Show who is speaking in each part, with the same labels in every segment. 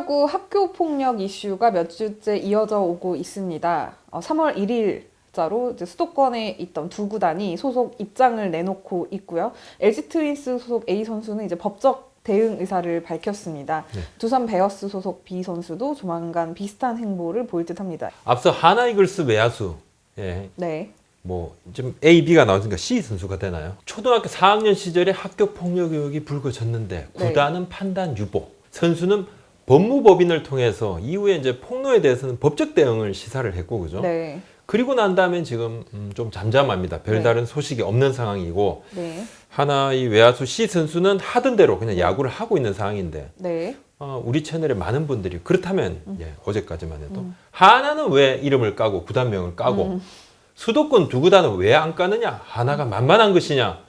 Speaker 1: 프로야구 학교 폭력 이슈가 몇 주째 이어져 오고 있습니다. 3월 1일자로 이제 수도권에 있던 두 구단이 소속 입장을 내놓고 있고요. LG 트윈스 소속 A 선수는 이제 법적 대응 의사를 밝혔습니다.
Speaker 2: 네.
Speaker 1: 두산 베어스 소속 B 선수도 조만간 비슷한 행보를 보일 듯합니다.
Speaker 2: 앞서 하나이글스 외야수, 예,
Speaker 1: 네.
Speaker 2: 뭐 좀 A, B가 나왔으니까 C 선수가 되나요? 초등학교 4학년 시절에 학교 폭력 의혹이 불거졌는데
Speaker 1: 네.
Speaker 2: 구단은 판단 유보, 선수는 법무법인을 통해서 이후에 이제 폭로에 대해서는 법적 대응을 시사를 했고, 그죠?
Speaker 1: 네.
Speaker 2: 그리고 난 다음에 지금 좀 잠잠합니다. 별다른 소식이 없는 상황이고,
Speaker 1: 네.
Speaker 2: 하나의 외야수 C 선수는 하던 대로 그냥 야구를 하고 있는 상황인데,
Speaker 1: 네.
Speaker 2: 우리 채널에 많은 분들이 그렇다면 예, 어제까지만 해도 하나는 왜 이름을 까고 구단명을 까고 수도권 두 구단은 왜 안 까느냐, 하나가 만만한 것이냐.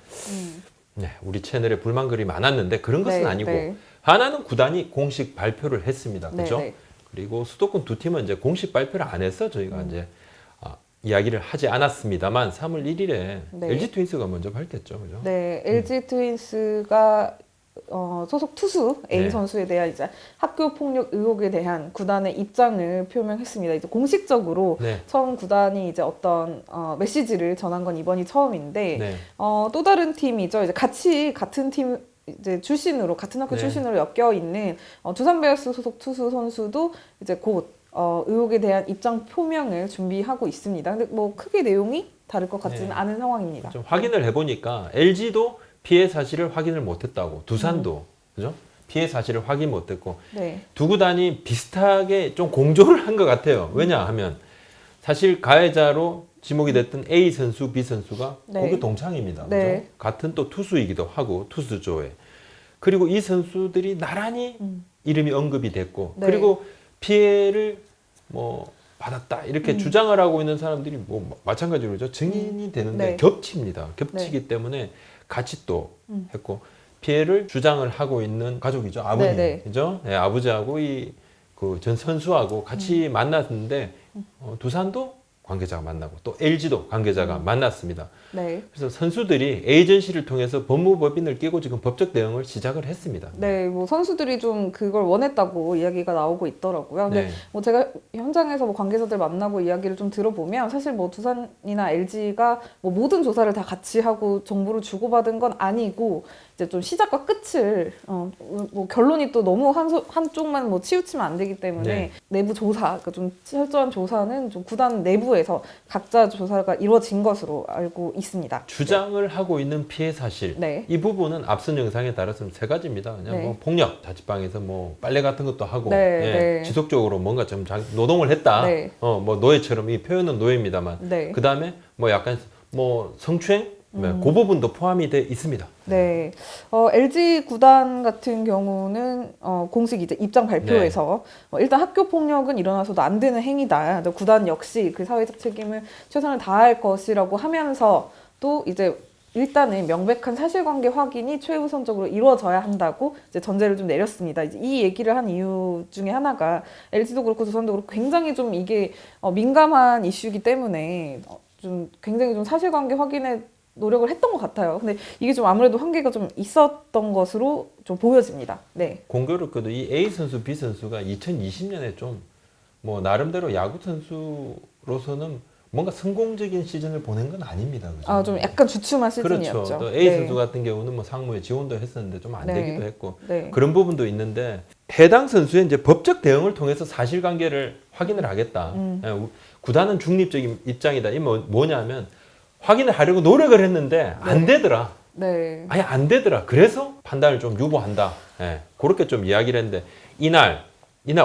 Speaker 2: 네, 우리 채널에 불만글이 많았는데 그런 것은
Speaker 1: 네,
Speaker 2: 아니고
Speaker 1: 네.
Speaker 2: 하나는 구단이 공식 발표를 했습니다.
Speaker 1: 네,
Speaker 2: 그죠?
Speaker 1: 네.
Speaker 2: 그리고 수도권 두 팀은 이제 공식 발표를 안 해서 저희가 이제 이야기를 하지 않았습니다만 3월 1일에
Speaker 1: 네.
Speaker 2: LG 트윈스가 먼저 밝혔죠. 그죠?
Speaker 1: 네, LG 트윈스가 소속 투수 A
Speaker 2: 네.
Speaker 1: 선수에 대한 이제 학교 폭력 의혹에 대한 구단의 입장을 표명했습니다. 이제 공식적으로
Speaker 2: 네.
Speaker 1: 처음 구단이 이제 어떤 메시지를 전한 건 이번이 처음인데
Speaker 2: 네.
Speaker 1: 또 다른 팀이죠. 이제 같이 같은 팀 이제 출신으로 같은 학교
Speaker 2: 네.
Speaker 1: 출신으로 엮여 있는 두산 베어스 소속 투수 선수도 이제 곧 의혹에 대한 입장 표명을 준비하고 있습니다. 근데 뭐 크게 내용이 다를 것 같지는
Speaker 2: 네.
Speaker 1: 않은 상황입니다.
Speaker 2: 좀 확인을 해보니까 LG도 피해 사실을 확인을 못했다고, 두산도 그죠? 피해 사실을 확인 못했고
Speaker 1: 네.
Speaker 2: 두 구단이 비슷하게 좀 공조를 한 것 같아요. 왜냐하면 사실 가해자로 지목이 됐던 A 선수, B 선수가
Speaker 1: 네.
Speaker 2: 고교 동창입니다. 그죠?
Speaker 1: 네.
Speaker 2: 같은 또 투수이기도 하고 투수조에. 그리고 이 선수들이 나란히 이름이 언급이 됐고
Speaker 1: 네.
Speaker 2: 그리고 피해를 뭐 받았다 이렇게 주장을 하고 있는 사람들이 뭐 마찬가지로 증인이 되는데
Speaker 1: 네.
Speaker 2: 겹칩니다. 겹치기 때문에 같이 또 했고 피해를 주장을 하고 있는 가족이죠. 아버님,
Speaker 1: 네.
Speaker 2: 그죠? 네, 아버지하고 이 그 전 선수하고 같이 만났는데 두산도 관계자가 만나고 또 LG도 관계자가 만났습니다.
Speaker 1: 네.
Speaker 2: 그래서 선수들이 에이전시를 통해서 법무법인을 끼고 지금 법적 대응을 시작을 했습니다.
Speaker 1: 네, 뭐 선수들이 좀 그걸 원했다고 이야기가 나오고 있더라고요. 근데
Speaker 2: 네.
Speaker 1: 뭐 제가 현장에서 뭐 관계자들 만나고 이야기를 좀 들어보면 사실 뭐 두산이나 LG가 뭐 모든 조사를 다 같이 하고 정보를 주고받은 건 아니고 이제 좀 시작과 끝을 뭐 결론이 또 너무 한쪽만 뭐 치우치면 안 되기 때문에
Speaker 2: 네.
Speaker 1: 내부 조사, 그러니까 좀 철저한 조사는 좀 구단 내부에서 각자 조사가 이루어진 것으로 알고 있습니다.
Speaker 2: 주장을 하고 있는 피해 사실
Speaker 1: 네.
Speaker 2: 이 부분은 앞선 영상에 따라서는 세 가지입니다. 그냥
Speaker 1: 네.
Speaker 2: 뭐 폭력, 자취방에서 뭐 빨래 같은 것도 하고
Speaker 1: 네,
Speaker 2: 예,
Speaker 1: 네.
Speaker 2: 지속적으로 뭔가 좀 노동을 했다.
Speaker 1: 네.
Speaker 2: 뭐 노예처럼 이 표현은 노예입니다만
Speaker 1: 네.
Speaker 2: 그 다음에 뭐 약간 뭐 성추행 그 부분도 포함이 돼 있습니다.
Speaker 1: 네, LG 구단 같은 경우는 공식 이제 입장 발표에서 일단 학교 폭력은 일어나서도 안 되는 행위다. 구단 역시 그 사회적 책임을 최선을 다할 것이라고 하면서 또 이제 일단은 명백한 사실관계 확인이 최우선적으로 이루어져야 한다고 이제 전제를 좀 내렸습니다. 이제 이 얘기를 한 이유 중에 하나가 LG도 그렇고 두산도 그렇고 굉장히 좀 이게 민감한 이슈이기 때문에 좀 굉장히 좀 사실관계 확인에 노력을 했던 것 같아요. 근데 이게 좀 아무래도 한계가 좀 있었던 것으로 좀 보여집니다. 네.
Speaker 2: 공교롭게도 이 A 선수, B 선수가 2020년에 좀 뭐 나름대로 야구 선수로서는 뭔가 성공적인 시즌을 보낸 건 아닙니다. 그죠?
Speaker 1: 좀 약간 주춤한 시즌이었죠.
Speaker 2: 그렇죠. 또 A
Speaker 1: 네.
Speaker 2: 선수 같은 경우는 뭐 상무에 지원도 했었는데 좀 안
Speaker 1: 네.
Speaker 2: 되기도 했고
Speaker 1: 네.
Speaker 2: 그런 부분도 있는데 해당 선수의 이제 법적 대응을 통해서 사실관계를 확인을 하겠다. 예, 구단은 중립적인 입장이다. 이 뭐냐면 확인을 하려고 노력을 했는데 안 되더라.
Speaker 1: 네.
Speaker 2: 아예 안 되더라. 그래서 판단을 좀 유보한다. 예, 그렇게 좀 이야기를 했는데 이날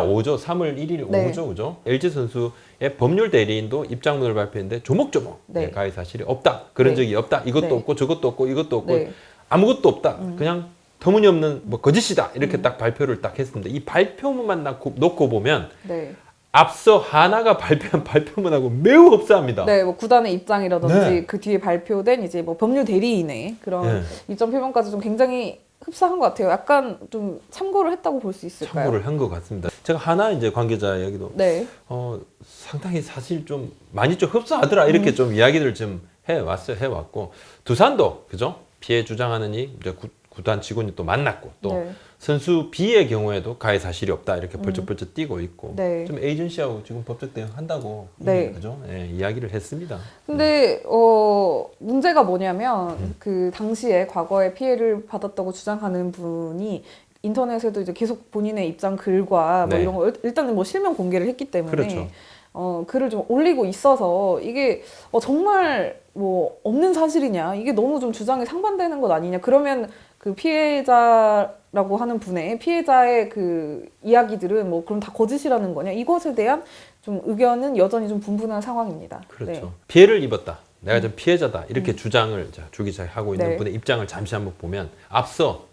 Speaker 2: 오죠. 3월 1일
Speaker 1: 네.
Speaker 2: 오죠. 그죠? LG 선수의 법률 대리인도 입장문을 발표했는데 조목조목
Speaker 1: 네.
Speaker 2: 가해 사실이 없다. 그런
Speaker 1: 네.
Speaker 2: 적이 없다. 이것도
Speaker 1: 네.
Speaker 2: 없고 저것도 없고 이것도 없고
Speaker 1: 네.
Speaker 2: 아무것도 없다. 그냥 터무니없는 뭐 거짓이다. 이렇게 딱 발표를 딱 했습니다. 이 발표문만 놓고 보면
Speaker 1: 네.
Speaker 2: 앞서 하나가 발표한 발표문하고 매우 흡사합니다.
Speaker 1: 네, 뭐 구단의 입장이라든지
Speaker 2: 네.
Speaker 1: 그 뒤에 발표된 이제 뭐 법률 대리인의 그런 이점 표명까지 좀 굉장히 흡사한 것 같아요. 약간 좀 참고를 했다고 볼 수 있을까요?
Speaker 2: 참고를 한 것 같습니다. 제가 하나 이제 관계자 이야기도
Speaker 1: 네.
Speaker 2: 상당히 사실 좀 많이 좀 흡사하더라 이렇게 좀 이야기를 좀 해왔고 두산도 그죠? 피해 주장하는 이제 구단 직원이 또 만났고 또
Speaker 1: 네.
Speaker 2: 선수 B의 경우에도 가해 사실이 없다 이렇게 벌쩍벌쩍 뛰고 있고
Speaker 1: 네.
Speaker 2: 좀 에이전시하고 지금 법적 대응한다고
Speaker 1: 네.
Speaker 2: 그죠? 예, 이야기를 했습니다.
Speaker 1: 근데 문제가 뭐냐면 그 당시에 과거에 피해를 받았다고 주장하는 분이 인터넷에도 이제 계속 본인의 입장 글과 뭐
Speaker 2: 네.
Speaker 1: 이런 거 일단은 뭐 실명 공개를 했기 때문에
Speaker 2: 그렇죠.
Speaker 1: 글을 좀 올리고 있어서 이게 정말 뭐 없는 사실이냐, 이게 너무 좀 주장이 상반되는 것 아니냐, 그러면 그 피해자라고 하는 분의 피해자의 그 이야기들은 뭐 그럼 다 거짓이라는 거냐, 이것에 대한 좀 의견은 여전히 좀 분분한 상황입니다.
Speaker 2: 그렇죠.
Speaker 1: 네.
Speaker 2: 피해를 입었다. 내가 좀 피해자다. 이렇게 주장을 주 기자가 하고 있는
Speaker 1: 네.
Speaker 2: 분의 입장을 잠시 한번 보면 앞서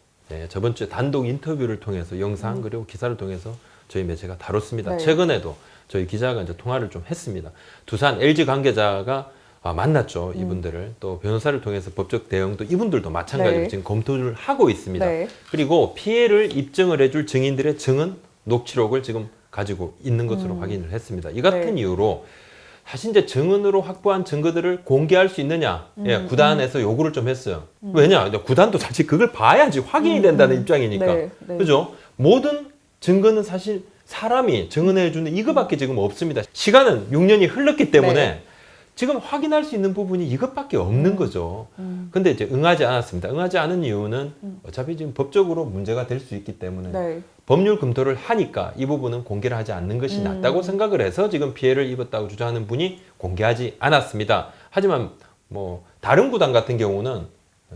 Speaker 2: 저번 주에 단독 인터뷰를 통해서 영상 그리고 기사를 통해서 저희 매체가 다뤘습니다.
Speaker 1: 네.
Speaker 2: 최근에도 저희 기자가 이제 통화를 좀 했습니다. 두산 LG 관계자가 만났죠. 이분들을. 또 변호사를 통해서 법적 대응도 이분들도 마찬가지로
Speaker 1: 네.
Speaker 2: 지금 검토를 하고 있습니다.
Speaker 1: 네.
Speaker 2: 그리고 피해를 입증을 해줄 증인들의 증언 녹취록을 지금 가지고 있는 것으로 확인을 했습니다. 이 같은
Speaker 1: 네.
Speaker 2: 이유로 사실 이제 증언으로 확보한 증거들을 공개할 수 있느냐, 구단에서 요구를 좀 했어요. 왜냐, 이제 구단도 사실 그걸 봐야지 확인이 된다는 입장이니까,
Speaker 1: 네, 네.
Speaker 2: 그죠? 모든 증거는 사실 사람이 증언해주는 이거밖에 지금 없습니다. 시간은 6년이 흘렀기 때문에
Speaker 1: 네.
Speaker 2: 지금 확인할 수 있는 부분이 이것밖에 없는 거죠. 근데 이제 응하지 않았습니다. 응하지 않은 이유는 어차피 지금 법적으로 문제가 될 수 있기 때문에
Speaker 1: 네.
Speaker 2: 법률 검토를 하니까 이 부분은 공개를 하지 않는 것이 낫다고 생각을 해서 지금 피해를 입었다고 주장하는 분이 공개하지 않았습니다. 하지만 뭐 다른 구단 같은 경우는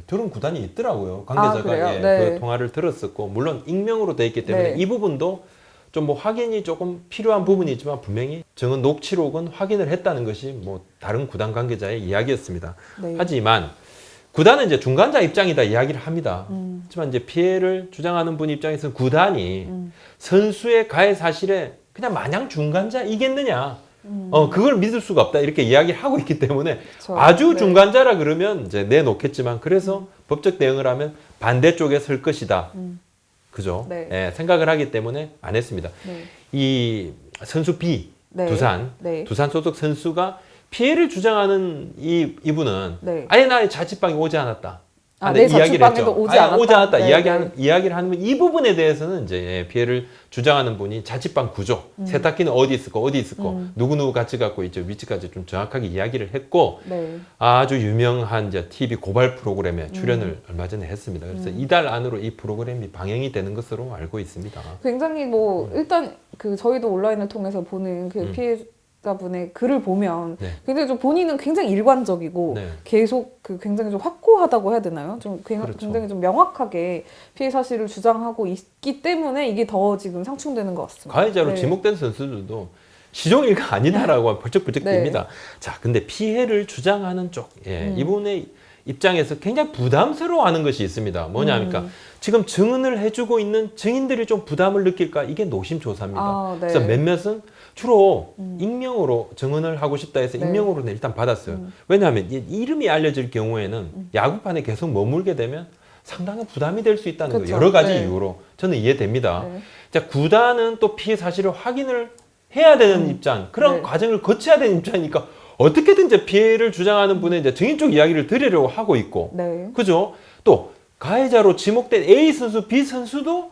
Speaker 2: 들은 구단이 있더라고요. 관계자가
Speaker 1: 그래요?
Speaker 2: 예,
Speaker 1: 네.
Speaker 2: 그 통화를 들었었고 물론 익명으로 돼 있기 때문에
Speaker 1: 네.
Speaker 2: 이 부분도 좀 뭐 확인이 조금 필요한 부분이 있지만 분명히 증언 녹취록은 확인을 했다는 것이 뭐 다른 구단 관계자의 이야기였습니다.
Speaker 1: 네.
Speaker 2: 하지만 구단은 이제 중간자 입장이다 이야기를 합니다. 하지만 이제 피해를 주장하는 분 입장에서는 구단이 선수의 가해 사실에 그냥 마냥 중간자이겠느냐. 그걸 믿을 수가 없다 이렇게 이야기를 하고 있기 때문에
Speaker 1: 그쵸.
Speaker 2: 아주
Speaker 1: 네.
Speaker 2: 중간자라 그러면 이제 내놓겠지만 그래서 법적 대응을 하면 반대쪽에 설 것이다. 그죠?
Speaker 1: 네.
Speaker 2: 예, 생각을 하기 때문에 안 했습니다.
Speaker 1: 네.
Speaker 2: 이 선수 B
Speaker 1: 네.
Speaker 2: 두산
Speaker 1: 네.
Speaker 2: 두산 소속 선수가 피해를 주장하는 이분은
Speaker 1: 네.
Speaker 2: 아예 나 자취방에 오지 않았다.
Speaker 1: 내 자취방에도 오지 않았다.
Speaker 2: 오지 않았다.
Speaker 1: 네,
Speaker 2: 이야기를 하는 이 부분에 대해서는 이제 피해를 주장하는 분이 자취방 구조, 세탁기는 어디 있을 거, 누구 같이 갖고 있죠. 위치까지 좀 정확하게 이야기를 했고
Speaker 1: 네.
Speaker 2: 아주 유명한 이제 TV 고발 프로그램에 출연을 얼마 전에 했습니다. 그래서 이달 안으로 이 프로그램이 방영이 되는 것으로 알고 있습니다.
Speaker 1: 굉장히 뭐 일단 그 저희도 온라인을 통해서 보는 그 피해자분의 글을 보면
Speaker 2: 네.
Speaker 1: 굉장히 좀 본인은 굉장히 일관적이고
Speaker 2: 네.
Speaker 1: 계속 그 굉장히 좀 확고하다고 해야 되나요? 좀
Speaker 2: 그렇죠.
Speaker 1: 굉장히 좀 명확하게 피해 사실을 주장하고 있기 때문에 이게 더 지금 상충되는 것 같습니다.
Speaker 2: 가해자로
Speaker 1: 네.
Speaker 2: 지목된 선수들도 시종일가 아니다라고 벌쩍벌쩍
Speaker 1: 네.
Speaker 2: 뜁니다. 자, 근데 피해를 주장하는 쪽, 이분의 입장에서 굉장히 부담스러워하는 것이 있습니다. 뭐냐니까 지금 증언을 해주고 있는 증인들이 좀 부담을 느낄까? 이게 노심초사입니다.
Speaker 1: 네.
Speaker 2: 그래서 몇몇은 주로 익명으로 증언을 하고 싶다 해서
Speaker 1: 네.
Speaker 2: 익명으로는 일단 받았어요. 왜냐하면 이름이 알려질 경우에는 야구판에 계속 머물게 되면 상당한 부담이 될 수 있다는
Speaker 1: 그쵸.
Speaker 2: 거 여러 가지
Speaker 1: 네.
Speaker 2: 이유로 저는 이해됩니다.
Speaker 1: 네.
Speaker 2: 자, 구단은 또 피해 사실을 확인을 해야 되는 입장, 그런
Speaker 1: 네.
Speaker 2: 과정을 거쳐야 되는 입장이니까 어떻게든 이제 피해를 주장하는 분의 이제 증인 쪽 이야기를 들으려고 하고 있고,
Speaker 1: 네.
Speaker 2: 그죠? 또 가해자로 지목된 A 선수, B 선수도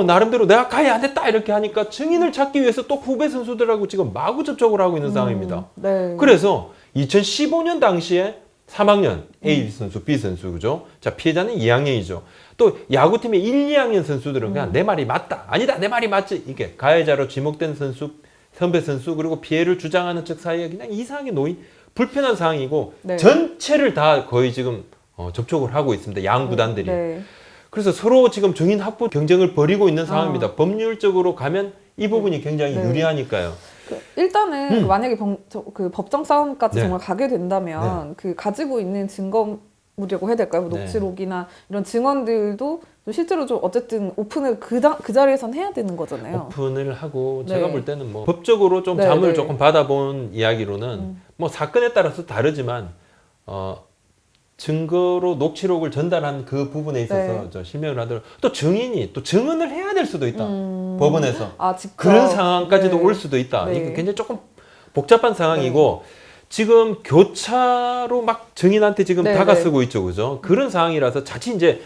Speaker 2: 나름대로 내가 가해 안 했다 이렇게 하니까 증인을 찾기 위해서 또 후배 선수들하고 지금 마구 접촉을 하고 있는 상황입니다.
Speaker 1: 네.
Speaker 2: 그래서 2015년 당시에 3학년 A 선수, B 선수, 그죠? 자, 피해자는 2학년이죠. 또 야구팀의 1, 2학년 선수들은 그냥 내 말이 맞다, 아니다, 내 말이 맞지. 이게 가해자로 지목된 선수, 선배 선수, 그리고 피해를 주장하는 측 사이에 그냥 이상하게 놓인 불편한 상황이고
Speaker 1: 네.
Speaker 2: 전체를 다 거의 지금 접촉을 하고 있습니다. 양 구단들이.
Speaker 1: 네.
Speaker 2: 그래서 서로 지금 증인 확보 경쟁을 벌이고 있는 상황입니다. 법률적으로 가면 이 부분이 굉장히
Speaker 1: 네.
Speaker 2: 유리하니까요.
Speaker 1: 일단은 만약에 그 법정 싸움까지
Speaker 2: 네.
Speaker 1: 정말 가게 된다면 그 가지고 있는 증거물이라고 해야 될까요? 뭐
Speaker 2: 네.
Speaker 1: 녹취록이나 이런 증언들도 좀 실제로 좀 어쨌든 오픈을 그 자리에선 해야 되는 거잖아요.
Speaker 2: 오픈을 하고
Speaker 1: 네.
Speaker 2: 제가 볼 때는 뭐 법적으로 좀
Speaker 1: 네,
Speaker 2: 자문을
Speaker 1: 네.
Speaker 2: 조금 받아본 이야기로는 뭐 사건에 따라서 다르지만 증거로 녹취록을 전달한 그 부분에 있어서
Speaker 1: 네.
Speaker 2: 저 실명을 하더라도 또 증인이 또 증언을 해야 될 수도 있다. 법원에서.
Speaker 1: 직접.
Speaker 2: 그런 상황까지도
Speaker 1: 네.
Speaker 2: 올 수도 있다.
Speaker 1: 네.
Speaker 2: 이게 굉장히 조금 복잡한 상황이고 지금 교차로 막 증인한테 지금
Speaker 1: 네,
Speaker 2: 다가서고 있죠. 그죠? 그런 상황이라서 자칫 이제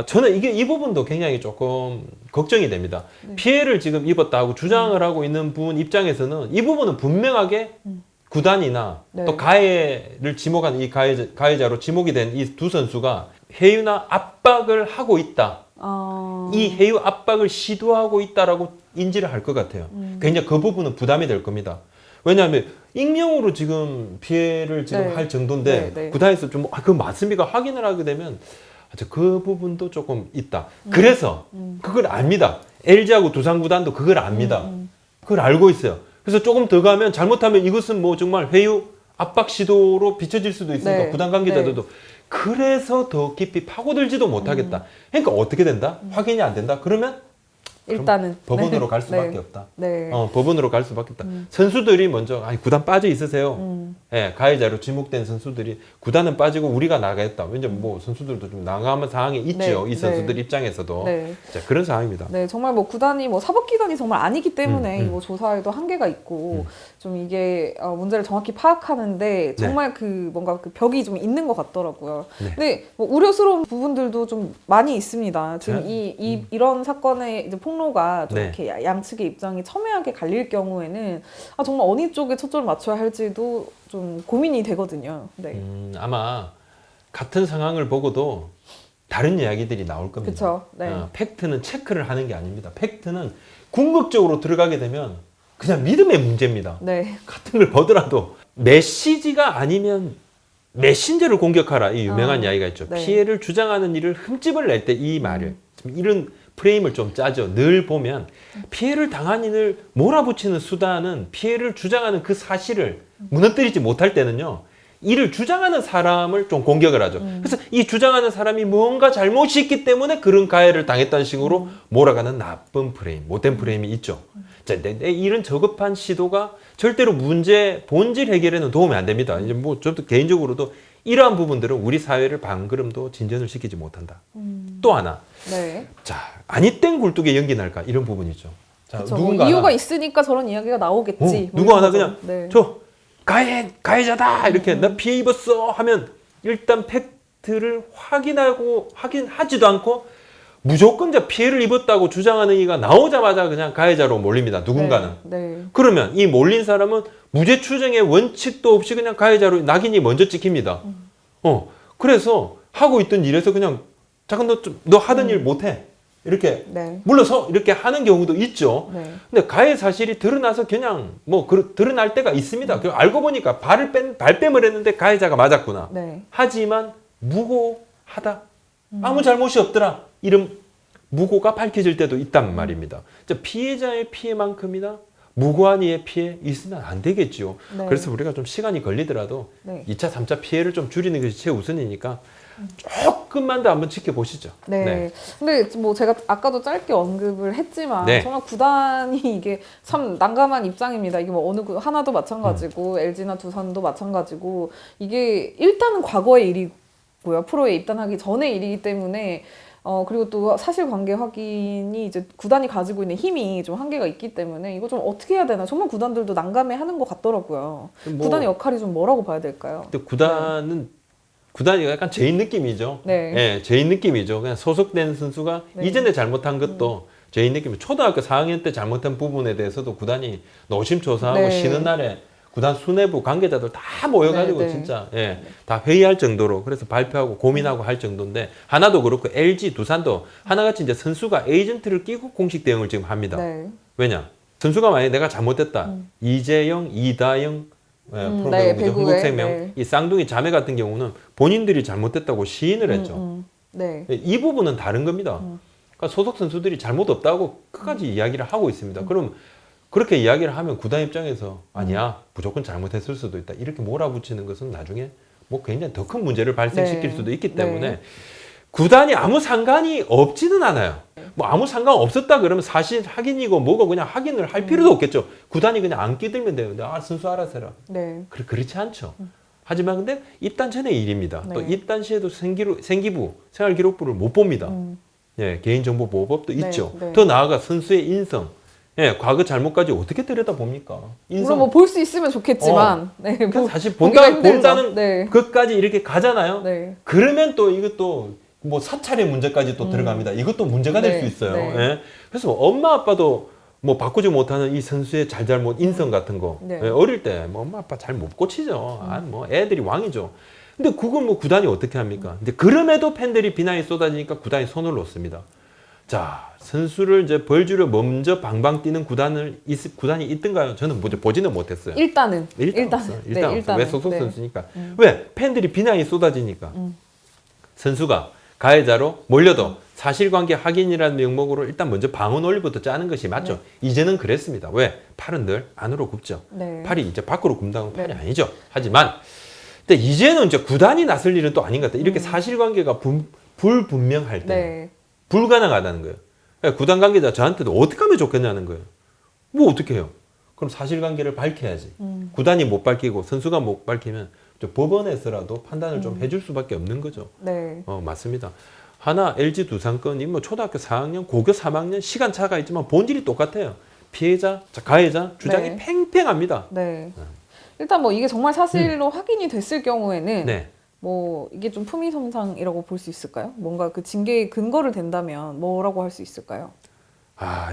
Speaker 2: 저는 이 부분도 굉장히 조금 걱정이 됩니다. 피해를 지금 입었다 하고 주장을 하고 있는 분 입장에서는 이 부분은 분명하게 구단이나
Speaker 1: 네.
Speaker 2: 또 가해를 지목한 이 가해자로 지목이 된 이 두 선수가 해유나 압박을 하고 있다. 이 해유 압박을 시도하고 있다라고 인지를 할 것 같아요. 굉장히 그 부분은 부담이 될 겁니다. 왜냐하면 익명으로 지금 피해를 지금
Speaker 1: 네.
Speaker 2: 할 정도인데
Speaker 1: 네, 네.
Speaker 2: 구단에서 좀 그거 맞습니까? 확인을 하게 되면 그 부분도 조금 있다. 그래서 그걸 압니다. LG하고 두산구단도 그걸 압니다. 그걸 알고 있어요. 그래서 조금 더 가면 잘못하면 이것은 뭐 정말 회유 압박 시도로 비춰질 수도 있으니까
Speaker 1: 네.
Speaker 2: 구단 관계자들도 그래서 더 깊이 파고들지도 못하겠다. 그러니까 어떻게 된다? 확인이 안 된다? 그러면
Speaker 1: 일단은
Speaker 2: 법원으로
Speaker 1: 네.
Speaker 2: 갈 수밖에
Speaker 1: 네.
Speaker 2: 없다.
Speaker 1: 네.
Speaker 2: 법원으로 갈 수밖에 없다. 선수들이 먼저 구단 빠져 있으세요. 예, 가해자로 지목된 선수들이 구단은 빠지고 우리가 나가겠다. 왜냐면 뭐 선수들도 좀 난감한 상황이 있죠.
Speaker 1: 네.
Speaker 2: 이 선수들
Speaker 1: 네.
Speaker 2: 입장에서도
Speaker 1: 네.
Speaker 2: 자, 그런 상황입니다.
Speaker 1: 네, 정말 뭐 구단이 뭐 사법기관이 정말 아니기 때문에 뭐 조사에도 한계가 있고 좀 이게 문제를 정확히 파악하는데 정말 그 뭔가 그 벽이 좀 있는 것 같더라고요.
Speaker 2: 네.
Speaker 1: 근데 뭐 우려스러운 부분들도 좀 많이 있습니다. 지금
Speaker 2: 네.
Speaker 1: 이런 사건의 이제 폭로가 좀
Speaker 2: 네.
Speaker 1: 이렇게 양측의 입장이 첨예하게 갈릴 경우에는 정말 어느 쪽에 초점을 맞춰야 할지도 좀 고민이 되거든요. 네.
Speaker 2: 아마 같은 상황을 보고도 다른 이야기들이 나올 겁니다.
Speaker 1: 그쵸. 네.
Speaker 2: 팩트는 체크를 하는 게 아닙니다. 팩트는 궁극적으로 들어가게 되면 그냥 믿음의 문제입니다.
Speaker 1: 네.
Speaker 2: 같은 걸 보더라도 메시지가 아니면 메신저를 공격하라 이 유명한 이야기가 있죠.
Speaker 1: 네.
Speaker 2: 피해를 주장하는 일을 흠집을 낼 때 이 말을 이런 프레임을 좀 짜죠. 늘 보면 피해를 당한 이를 몰아붙이는 수단은 피해를 주장하는 그 사실을 무너뜨리지 못할 때는요. 이를 주장하는 사람을 좀 공격을 하죠. 그래서 이 주장하는 사람이 뭔가 잘못이 있기 때문에 그런 가해를 당했다는 식으로 몰아가는 나쁜 프레임, 못된 프레임이 있죠. 자, 내 이런 저급한 시도가 절대로 문제 본질 해결에는 도움이 안 됩니다. 이제 뭐 저도 개인적으로도 이러한 부분들은 우리 사회를 반걸음도 진전을 시키지 못한다. 또 하나,
Speaker 1: 네.
Speaker 2: 자, 아니 땡 굴뚝에 연기 날까 이런 부분이죠. 자,
Speaker 1: 그쵸.
Speaker 2: 누군가
Speaker 1: 이유가
Speaker 2: 하나,
Speaker 1: 있으니까 저런 이야기가 나오겠지. 뭐
Speaker 2: 누구
Speaker 1: 이런
Speaker 2: 하나
Speaker 1: 거죠.
Speaker 2: 그냥
Speaker 1: 네.
Speaker 2: 저 가해자다 이렇게 나 피해 입었어 하면 일단 팩트를 확인하지도 않고 무조건 이제 피해를 입었다고 주장하는 이가 나오자마자 그냥 가해자로 몰립니다. 누군가는.
Speaker 1: 네.
Speaker 2: 그러면 이 몰린 사람은 무죄 추정의 원칙도 없이 그냥 가해자로 낙인이 먼저 찍힙니다. 그래서 하고 있던 일에서 그냥 잠깐 너 하던 일 못해 이렇게
Speaker 1: 네.
Speaker 2: 물러서 이렇게 하는 경우도 있죠.
Speaker 1: 네.
Speaker 2: 근데 가해 사실이 드러나서 그냥 뭐 드러날 때가 있습니다. 알고 보니까 발뺌을 했는데 가해자가 맞았구나.
Speaker 1: 네.
Speaker 2: 하지만 무고하다. 아무 잘못이 없더라. 이런 무고가 밝혀질 때도 있단 말입니다. 피해자의 피해만큼이나 무고한 이의 피해 있으면 안 되겠죠.
Speaker 1: 네.
Speaker 2: 그래서 우리가 좀 시간이 걸리더라도
Speaker 1: 네.
Speaker 2: 2차, 3차 피해를 좀 줄이는 것이 최우선이니까 조금만 더 한번 지켜보시죠.
Speaker 1: 네. 근데 뭐 제가 아까도 짧게 언급을 했지만
Speaker 2: 네.
Speaker 1: 정말 구단이 이게 참 난감한 입장입니다. 이게 뭐 어느 하나도 마찬가지고 LG나 두산도 마찬가지고 이게 일단은 과거의 일이고요. 프로에 입단하기 전의 일이기 때문에 그리고 또 사실관계 확인이 이제 구단이 가지고 있는 힘이 좀 한계가 있기 때문에 이거 좀 어떻게 해야 되나 정말 구단들도 난감해하는 것 같더라고요. 구단의 역할이 좀 뭐라고 봐야 될까요?
Speaker 2: 근데 구단이 약간 죄인 느낌이죠.
Speaker 1: 네.
Speaker 2: 예, 죄인 느낌이죠. 그냥 소속된 선수가
Speaker 1: 네.
Speaker 2: 이전에 잘못한 것도 죄인 느낌이 초등학교 4학년 때 잘못한 부분에 대해서도 구단이 노심초사하고
Speaker 1: 네.
Speaker 2: 쉬는 날에 구단 수뇌부 관계자들 다 모여가지고
Speaker 1: 네, 네.
Speaker 2: 진짜 다 회의할 정도로 그래서 발표하고 고민하고 할 정도인데 하나도 그렇고 LG, 두산도 하나같이 이제 선수가 에이전트를 끼고 공식 대응을 지금 합니다.
Speaker 1: 네.
Speaker 2: 왜냐? 선수가 만약에 내가 잘못됐다. 이재영, 이다영,
Speaker 1: 네, 배구의,
Speaker 2: 흥국생명
Speaker 1: 네.
Speaker 2: 이 쌍둥이 자매 같은 경우는 본인들이 잘못됐다고 시인을 했죠.
Speaker 1: 네.
Speaker 2: 이 부분은 다른 겁니다. 그러니까 소속 선수들이 잘못 없다고 끝까지 이야기를 하고 있습니다. 그럼 그렇게 이야기를 하면 구단 입장에서 아니야 무조건 잘못했을 수도 있다 이렇게 몰아붙이는 것은 나중에 뭐 굉장히 더 큰 문제를 발생시킬
Speaker 1: 네.
Speaker 2: 수도 있기 때문에
Speaker 1: 네.
Speaker 2: 구단이 아무 상관이 없지는 않아요. 뭐 아무 상관 없었다 그러면 사실 확인이고 뭐고 그냥 확인을 할 필요도 없겠죠. 구단이 그냥 안 끼들면 되는데 선수 알아서 해라.
Speaker 1: 네.
Speaker 2: 그렇지 않죠. 하지만 근데 입단 전의 일입니다.
Speaker 1: 네.
Speaker 2: 또 입단 시에도 생기부, 생활기록부를 못 봅니다. 예, 개인정보보호법도
Speaker 1: 네,
Speaker 2: 있죠.
Speaker 1: 네.
Speaker 2: 더 나아가 선수의 인성, 과거 잘못까지 어떻게 들여다봅니까?
Speaker 1: 물론 뭐 볼 수 있으면 좋겠지만 네,
Speaker 2: 그러니까
Speaker 1: 뭐
Speaker 2: 사실
Speaker 1: 보기가 힘들죠.
Speaker 2: 본다는
Speaker 1: 네.
Speaker 2: 것까지 이렇게 가잖아요.
Speaker 1: 네.
Speaker 2: 그러면 또 이것도 뭐 사찰의 문제까지 또 들어갑니다. 이것도 문제가
Speaker 1: 네,
Speaker 2: 될 수 있어요.
Speaker 1: 네.
Speaker 2: 예. 그래서 엄마 아빠도 뭐 바꾸지 못하는 이 선수의 잘잘못 인성 같은 거
Speaker 1: 네.
Speaker 2: 예, 어릴 때 뭐 엄마 아빠 잘 못 고치죠. 아, 뭐 애들이 왕이죠. 근데 그건 뭐 구단이 어떻게 합니까? 근데 그럼에도 팬들이 비난이 쏟아지니까 구단이 손을 놓습니다. 자, 선수를 이제 벌주를 먼저 방방 뛰는 구단이 있던가요? 저는 보지는 못했어요.
Speaker 1: 일단은
Speaker 2: 일단 없어.
Speaker 1: 네,
Speaker 2: 일단 없어.
Speaker 1: 일단은.
Speaker 2: 왜 소속
Speaker 1: 네.
Speaker 2: 선수니까. 왜? 팬들이 비난이 쏟아지니까. 선수가 가해자로 몰려도 사실관계 확인이라는 명목으로 일단 먼저 방어 논리부터 짜는 것이 맞죠. 이제는 그랬습니다. 왜? 팔은 늘 안으로 굽죠.
Speaker 1: 네.
Speaker 2: 팔이 이제 밖으로 굽다는 팔이
Speaker 1: 네.
Speaker 2: 아니죠. 하지만 근데 이제는 이제 구단이 나설 일은 또 아닌 것 같아요. 이렇게 사실관계가 불분명할 때
Speaker 1: 네.
Speaker 2: 불가능하다는 거예요. 그러니까 구단 관계자 저한테도 어떻게 하면 좋겠냐는 거예요. 뭐 어떻게 해요? 그럼 사실관계를 밝혀야지. 구단이 못 밝히고 선수가 못 밝히면 좀 법원에서라도 판단을 좀 해줄 수밖에 없는 거죠.
Speaker 1: 네.
Speaker 2: 맞습니다. 하나 LG 두산 건이 뭐 초등학교 4학년, 고교 3학년 시간 차가 있지만 본질이 똑같아요. 피해자, 가해자 주장이
Speaker 1: 네.
Speaker 2: 팽팽합니다.
Speaker 1: 네. 일단 뭐 이게 정말 사실로 확인이 됐을 경우에는
Speaker 2: 네.
Speaker 1: 뭐 이게 좀 품위선상이라고 볼 수 있을까요? 뭔가 그 징계의 근거를 댄다면 뭐라고 할 수 있을까요?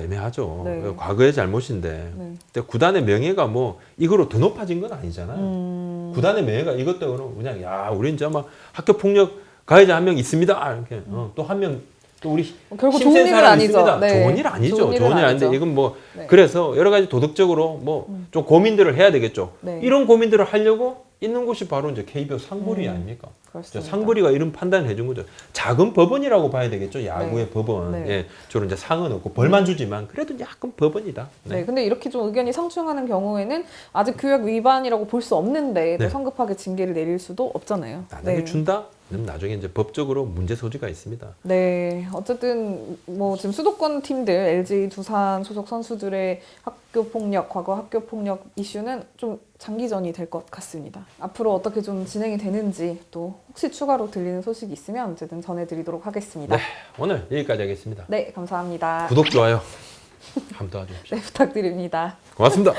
Speaker 2: 애매하죠.
Speaker 1: 네.
Speaker 2: 과거의 잘못인데.
Speaker 1: 네.
Speaker 2: 근데 구단의 명예가 뭐 이거로 더 높아진 건 아니잖아요. 구단의 명예가 이것 때문에 그냥 야, 우리 이제 막 학교 폭력 가해자 한 명 있습니다. 이렇게 또 한 명 또 우리
Speaker 1: 결국
Speaker 2: 힘센
Speaker 1: 좋은 일은
Speaker 2: 사람
Speaker 1: 아니죠.
Speaker 2: 있습니다.
Speaker 1: 네.
Speaker 2: 좋은 일 아니죠.
Speaker 1: 좋은 일은
Speaker 2: 좋은 일 아닌데
Speaker 1: 아니죠.
Speaker 2: 이건 뭐
Speaker 1: 네.
Speaker 2: 그래서 여러 가지 도덕적으로 뭐 좀 고민들을 해야 되겠죠.
Speaker 1: 네.
Speaker 2: 이런 고민들을 하려고 있는 곳이 바로 이제 KBO 상부리 아닙니까?
Speaker 1: 그렇습니다.
Speaker 2: 상부리가 이런 판단을 해준 거죠. 작은 법원이라고 봐야 되겠죠. 야구의
Speaker 1: 네.
Speaker 2: 법원.
Speaker 1: 네.
Speaker 2: 예, 주로 이제 상은 없고 벌만 주지만 그래도 약간 법원이다.
Speaker 1: 네. 근데 이렇게 좀 의견이 상충하는 경우에는 아직 규약 위반이라고 볼 수 없는데 또
Speaker 2: 네.
Speaker 1: 성급하게 징계를 내릴 수도 없잖아요.
Speaker 2: 만약에 준다? 그럼 나중에 이제 법적으로 문제 소지가 있습니다.
Speaker 1: 네, 어쨌든 뭐 지금 수도권 팀들 LG 두산 소속 선수들의 학교 폭력, 과거 학교 폭력 이슈는 좀 장기전이 될 것 같습니다. 앞으로 어떻게 좀 진행이 되는지 또 혹시 추가로 들리는 소식이 있으면 어쨌든 전해드리도록 하겠습니다.
Speaker 2: 네, 오늘 여기까지 하겠습니다.
Speaker 1: 네, 감사합니다.
Speaker 2: 구독, 좋아요 한번 도와주십시오.
Speaker 1: 네, 부탁드립니다.
Speaker 2: 고맙습니다.